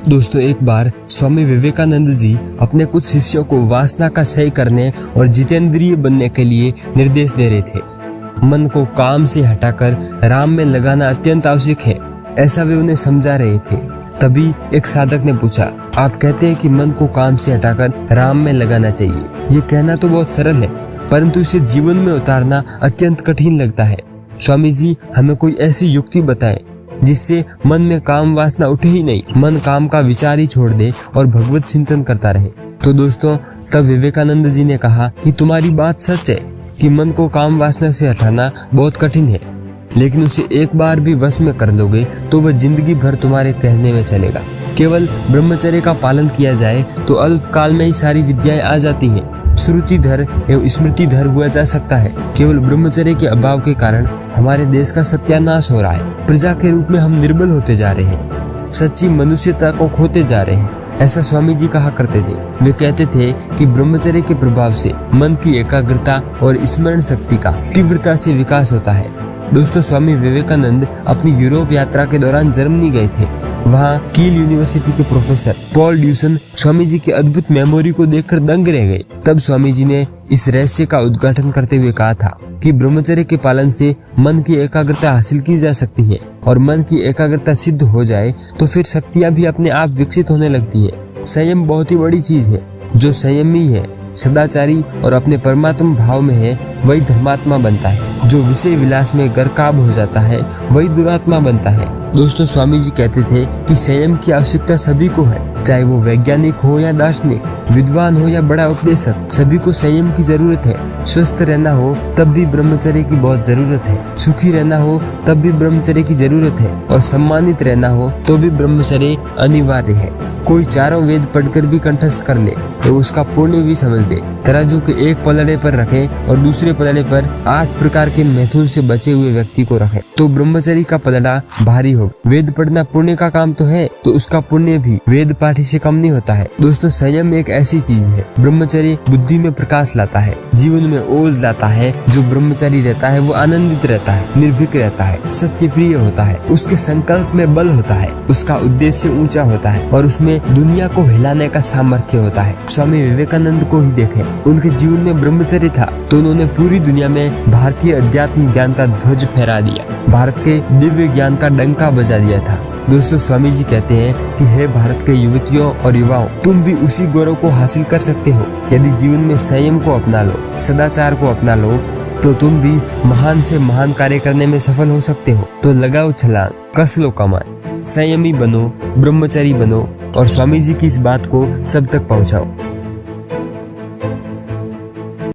दोस्तों, एक बार स्वामी विवेकानंद जी अपने कुछ शिष्यों को वासना का क्षय करने और जितेंद्रिय बनने के लिए निर्देश दे रहे थे। मन को काम से हटाकर राम में लगाना अत्यंत आवश्यक है, ऐसा वे उन्हें समझा रहे थे। तभी एक साधक ने पूछा, आप कहते हैं कि मन को काम से हटाकर राम में लगाना चाहिए। ये कहना तो बहुत सरल है, परंतु इसे जीवन में उतारना अत्यंत कठिन लगता है। स्वामी जी हमें कोई ऐसी युक्ति बताएं जिससे मन में काम वासना उठे ही नहीं, मन काम का विचार ही छोड़ दे और भगवत चिंतन करता रहे। तो दोस्तों, तब विवेकानंद जी ने कहा कि तुम्हारी बात सच है कि मन को काम वासना से हटाना बहुत कठिन है, लेकिन उसे एक बार भी वश में कर लोगे तो वह जिंदगी भर तुम्हारे कहने में चलेगा। केवल ब्रह्मचर्य का पालन किया जाए तो अल्प काल में ही सारी विद्याएं आ जाती हैं। श्रुतिधर एवं स्मृतिधर हुआ जा सकता है। केवल ब्रह्मचर्य के अभाव के कारण हमारे देश का सत्यानाश हो रहा है। प्रजा के रूप में हम निर्बल होते जा रहे हैं, सच्ची मनुष्यता को खोते जा रहे हैं, ऐसा स्वामी जी कहा करते थे। वे कहते थे कि ब्रह्मचर्य के प्रभाव से मन की एकाग्रता और स्मरण शक्ति का तीव्रता से विकास होता है। दोस्तों, स्वामी विवेकानंद अपनी यूरोप यात्रा के दौरान जर्मनी गए थे। वहाँ कील यूनिवर्सिटी के professor Paul Dussen Swami ji की अद्भुत मेमोरी को देखकर दंग रह गए। तब स्वामी जी ने इस रहस्य का उद्घाटन करते हुए कहा था कि ब्रह्मचर्य के पालन से मन की एकाग्रता हासिल की जा सकती है, और मन की एकाग्रता सिद्ध हो जाए तो फिर शक्तियाँ भी अपने आप विकसित होने लगती है। संयम बहुत ही बड़ी चीज है। जो संयमी है, सदाचारी और अपने परमात्मा भाव में है, वही धर्मात्मा बनता है। जो विषय विलास में गर्काब हो जाता है, वही दुरात्मा बनता है। दोस्तों, स्वामी जी कहते थे कि संयम की आवश्यकता सभी को है, चाहे वो वैज्ञानिक हो या दार्शनिक, विद्वान हो या बड़ा उपदेशक, सभी को संयम की जरूरत है। स्वस्थ रहना हो तब भी ब्रह्मचर्य की बहुत जरूरत है, सुखी रहना हो तब भी ब्रह्मचर्य की जरूरत है, और सम्मानित रहना हो तो भी ब्रह्मचर्य अनिवार्य है। कोई चारों वेद पढ़कर भी कंठस्थ कर ले तो उसका पुण्य भी समझ ले। तराजू के एक पलड़े पर रखे और दूसरे पलड़े पर 8 प्रकार के मैथुन से बचे हुए व्यक्ति को रखे तो ब्रह्मचर्य का पलड़ा भारी हो। वेद पढ़ना पुण्य का काम तो है, तो उसका पुण्य भी वेद पाठी से कम नहीं होता है। दोस्तों, संयम एक ऐसी चीज है। ब्रह्मचर्य बुद्धि में प्रकाश लाता है, जीवन में ओज लाता है। जो ब्रह्मचारी रहता है वो आनंदित रहता है, निर्भीक रहता है, सत्य प्रिय होता है, उसके संकल्प में बल होता है, उसका उद्देश्य ऊंचा होता है और उसमें दुनिया को हिलाने का सामर्थ्य होता है। स्वामी विवेकानंद को ही देखें, उनके जीवन में ब्रह्मचर्य था तो उन्होंने पूरी दुनिया में भारतीय अध्यात्म ज्ञान का ध्वज फहरा दिया, भारत के दिव्य ज्ञान का डंका बजा दिया था। दोस्तों, स्वामी जी कहते हैं कि हे भारत के युवतियों और युवाओं, तुम भी उसी गौरव को हासिल कर सकते हो यदि जीवन में संयम को अपना लो, सदाचार को अपना लो, तो तुम भी महान से महान कार्य करने में सफल हो सकते हो। तो लगाओ छलांग, कस लो कमान, संयमी बनो, ब्रह्मचारी बनो और स्वामी जी की इस बात को सब तक पहुंचाओ।